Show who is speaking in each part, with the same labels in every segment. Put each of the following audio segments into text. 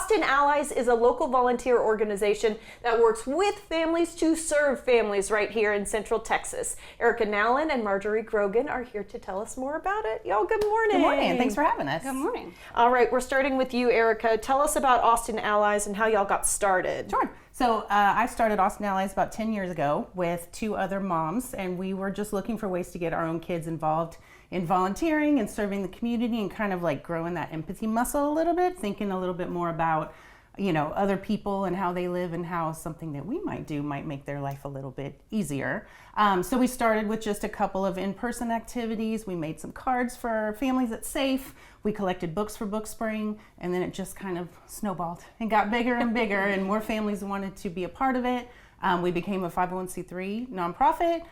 Speaker 1: Austin Allies is a local volunteer organization that works with families to serve families right here in Central Texas. Erica Nowlin and Marjorie Grogan are here to tell us more about it. Y'all, good morning.
Speaker 2: Good morning, and thanks for having us.
Speaker 3: Good morning.
Speaker 1: All right, we're starting with you, Erica. Tell us about Austin Allies and how y'all got started.
Speaker 2: Sure. So I started Austin Allies about 10 years ago with 2 other moms, and we were just looking for ways to get our own kids involved in volunteering and serving the community and kind of like growing that empathy muscle a little bit, thinking a little bit more about, you know, other people and how they live and how something that we might do might make their life a little bit easier. So we started with just a couple of in-person activities. We made some cards for families at SAFE. We collected books for Book Spring, and then it just kind of snowballed and got bigger and bigger, and more families wanted to be a part of it. We became a 501c3 nonprofit.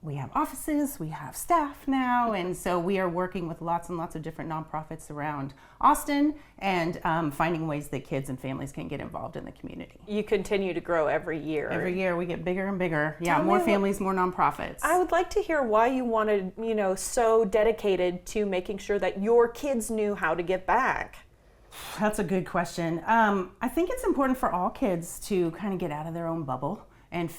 Speaker 2: We have offices, we have staff now, and so we are working with lots and lots of different nonprofits around Austin and finding ways that kids and families can get involved in the community.
Speaker 1: You continue to grow every year.
Speaker 2: Every year we get bigger and bigger. Yeah,
Speaker 1: Tell
Speaker 2: more
Speaker 1: me
Speaker 2: families, more nonprofits.
Speaker 1: I would like to hear why you wanted, so dedicated to making sure that your kids knew how to give back.
Speaker 2: That's a good question. I think it's important for all kids to kind of get out of their own bubble and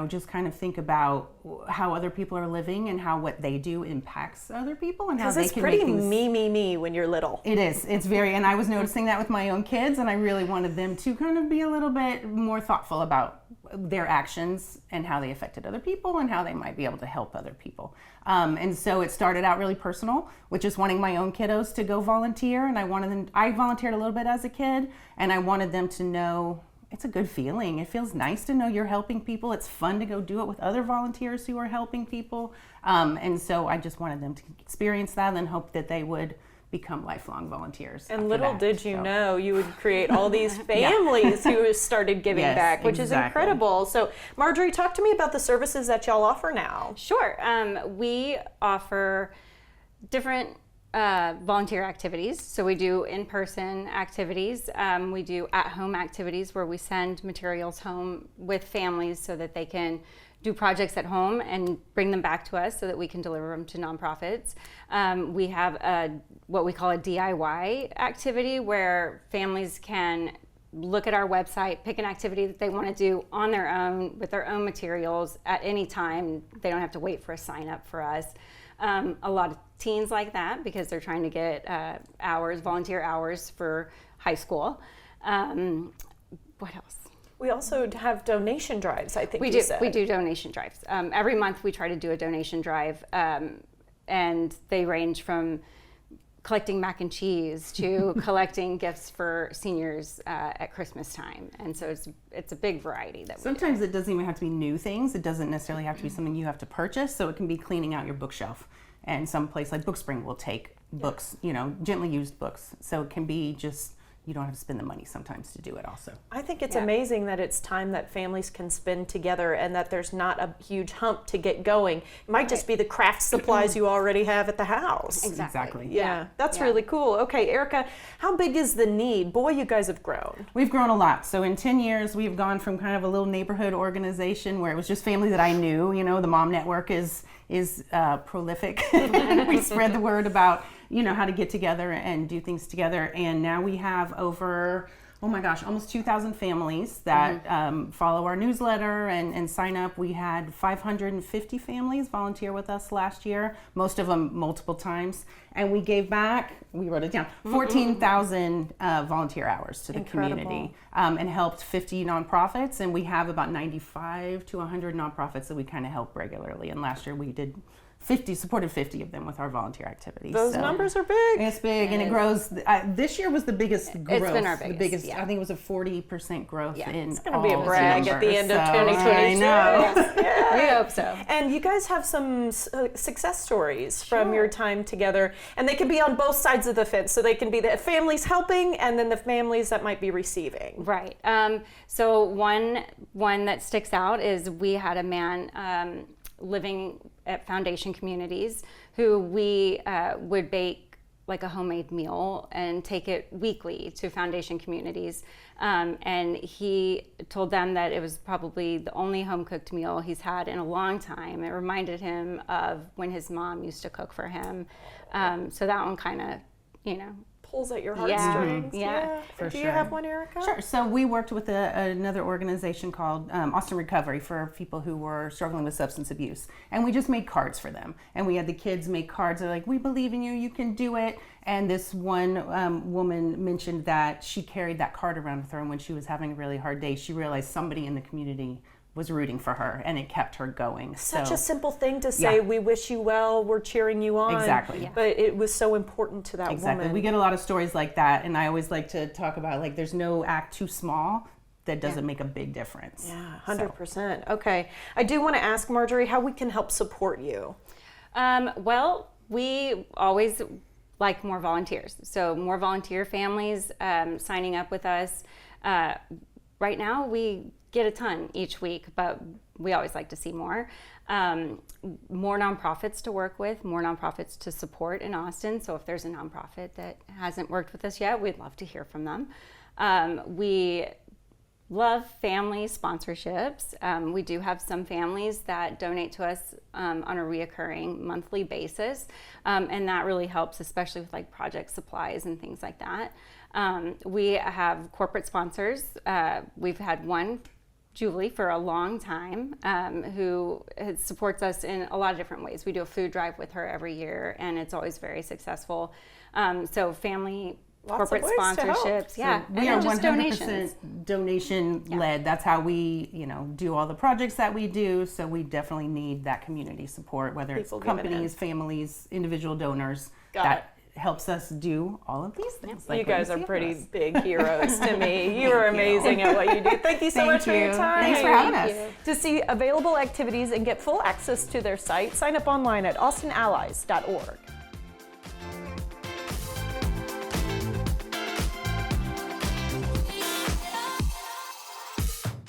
Speaker 2: just kind of think about how other people are living and how what they do impacts other people and how they can make things.
Speaker 1: Because it's pretty me when you're little.
Speaker 2: It is. It's very, and I was noticing that with my own kids, and I really wanted them to kind of be a little bit more thoughtful about their actions and how they affected other people and how they might be able to help other people. And so it started out really personal, which is wanting my own kiddos to go volunteer, and I volunteered a little bit as a kid, and I wanted them to know it's a good feeling. It feels nice to know you're helping people. It's fun to go do it with other volunteers who are helping people. And so I just wanted them to experience that and hope that they would become lifelong volunteers.
Speaker 1: And little did you know you would create all these families who started giving back, which is incredible. So Marjorie, talk to me about the services that y'all offer now.
Speaker 3: Sure. We offer different volunteer activities. So we do in-person activities. We do at-home activities where we send materials home with families so that they can do projects at home and bring them back to us so that we can deliver them to nonprofits. We have what we call a DIY activity where families can look at our website, pick an activity that they want to do on their own with their own materials at any time. They don't have to wait for a sign up for us. A lot of teens like that because they're trying to get volunteer hours for high school. What else?
Speaker 1: We also have donation drives, I think
Speaker 3: we do donation drives. Every month we try to do a donation drive, and they range from collecting mac and cheese to collecting gifts for seniors at Christmas time. And so it's a big variety that
Speaker 2: sometimes it doesn't even have to be new things. It doesn't necessarily have to be something you have to purchase. So it can be cleaning out your bookshelf. And some place like Book Spring will take books, gently used books. So it can be just, you don't have to spend the money sometimes to do it also.
Speaker 1: I think it's amazing that it's time that families can spend together and that there's not a huge hump to get going. It might just be the craft supplies you already have at the house.
Speaker 2: Exactly.
Speaker 1: Yeah, that's really cool. Okay, Erica, how big is the need? Boy, you guys have grown.
Speaker 2: We've grown a lot. So in 10 years, we've gone from kind of a little neighborhood organization where it was just family that I knew. The Mom Network is prolific. We spread the word about how to get together and do things together. And now we have over, almost 2,000 families that follow our newsletter and sign up. We had 550 families volunteer with us last year, most of them multiple times. And we gave back, we wrote it down, 14,000 volunteer hours to the community and helped 50 nonprofits. And we have about 95 to 100 nonprofits that we kind of help regularly. And last year we did supported 50 of them with our volunteer activities.
Speaker 1: Those numbers are big.
Speaker 2: It's big, and it grows. This year was the biggest growth.
Speaker 3: It's been our biggest.
Speaker 2: The biggest. I think it was a 40% growth in.
Speaker 1: It's going to be a brag at the end of 2022.
Speaker 2: I know.
Speaker 3: We hope so.
Speaker 1: And you guys have some success stories from your time together, and they can be on both sides of the fence. So they can be the families helping, and then the families that might be receiving.
Speaker 3: Right. So one that sticks out is we had a man living at Foundation Communities who we would bake like a homemade meal and take it weekly to Foundation Communities. And he told them that it was probably the only home cooked meal he's had in a long time. It reminded him of when his mom used to cook for him. So that one kind of,
Speaker 1: pulls at your
Speaker 3: Yeah.
Speaker 1: heartstrings.
Speaker 3: Yeah,
Speaker 2: for
Speaker 1: Do you
Speaker 2: sure.
Speaker 1: have one, Erica?
Speaker 2: Sure. So we worked with another organization called Austin Recovery for people who were struggling with substance abuse, and we just made cards for them. And we had the kids make cards. They're like, "We believe in you. You can do it." And this one woman mentioned that she carried that card around with her, and when she was having a really hard day, she realized somebody in the community was rooting for her, and it kept her going.
Speaker 1: Such
Speaker 2: So,
Speaker 1: a simple thing to say,
Speaker 2: Yeah.
Speaker 1: we wish you well, we're cheering you on.
Speaker 2: Exactly. Yeah.
Speaker 1: But it was so important to that
Speaker 2: exactly.
Speaker 1: woman.
Speaker 2: We get a lot of stories like that, and I always like to talk about like there's no act too small that doesn't make a big difference.
Speaker 1: Yeah, 100%. Okay. I do want to ask Marjorie how we can help support you.
Speaker 3: Well, we always like more volunteers. So more volunteer families signing up with us. Right now, we get a ton each week, but we always like to see more. More nonprofits to work with, more nonprofits to support in Austin. So if there's a nonprofit that hasn't worked with us yet, we'd love to hear from them. We love family sponsorships. We do have some families that donate to us on a reoccurring monthly basis, and that really helps, especially with like project supplies and things like that. We have corporate sponsors. We've had one, Julie, for a long time, who supports us in a lot of different ways. We do a food drive with her every year, and it's always very successful. So family,
Speaker 1: Lots of
Speaker 3: corporate
Speaker 1: ways to help.
Speaker 3: sponsorships, yeah,
Speaker 2: We
Speaker 3: and
Speaker 2: are
Speaker 3: then just
Speaker 2: 100%
Speaker 3: donations.
Speaker 2: donation led. That's how we, do all the projects that we do. So we definitely need that community support, whether
Speaker 1: People
Speaker 2: it's
Speaker 1: giving
Speaker 2: companies, families, individual donors.
Speaker 1: Got
Speaker 2: that helps us do all of these things. like
Speaker 1: You
Speaker 2: what
Speaker 1: guys are
Speaker 2: see
Speaker 1: pretty
Speaker 2: of us.
Speaker 1: big heroes to me. You are amazing at what you do. Thank you so
Speaker 2: Thank
Speaker 1: much for your
Speaker 2: you.
Speaker 1: time.
Speaker 2: Thanks for having us.
Speaker 1: To see available activities and get full access to their site, sign up online at austinallies.org.